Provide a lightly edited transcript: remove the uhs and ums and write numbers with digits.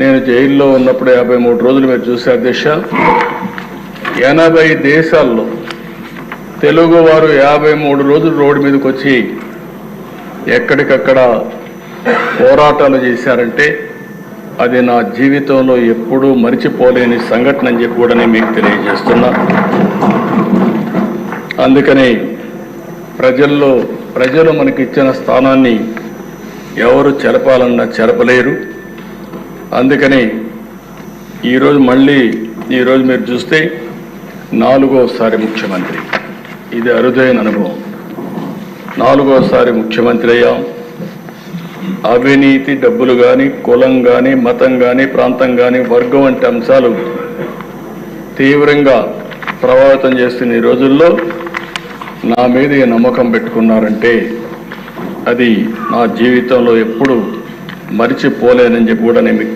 నేను జైల్లో ఉన్నప్పుడు 53 రోజులు మీరు చూసే అధ్యక్ష 80 దేశాల్లో తెలుగు వారు 53 రోజులు రోడ్డు మీదకి వచ్చి ఎక్కడికక్కడ పోరాటాలు చేశారంటే అది నా జీవితంలో ఎప్పుడూ మరిచిపోలేని సంఘటన అని చెప్పి కూడా నేను మీకు తెలియజేస్తున్నా. అందుకని ప్రజలు మనకి ఇచ్చిన స్థానాన్ని ఎవరు చెరపాలన్నా చెరపలేరు. అందుకని ఈరోజు మీరు చూస్తే 4వసారి ముఖ్యమంత్రి, ఇది అరుదైన అనుభవం. 4వసారి ముఖ్యమంత్రి అయ్యాం. అవినీతి, డబ్బులు కానీ, కులం కానీ, మతం కానీ, ప్రాంతం కానీ, వర్గం వంటి అంశాలు తీవ్రంగా ప్రభావితం చేస్తున్న ఈ రోజుల్లో నా మీద ఈ నమ్మకం పెట్టుకున్నారంటే అది నా జీవితంలో ఎప్పుడు మరిచిపోలేనని చెప్పి కూడా నేను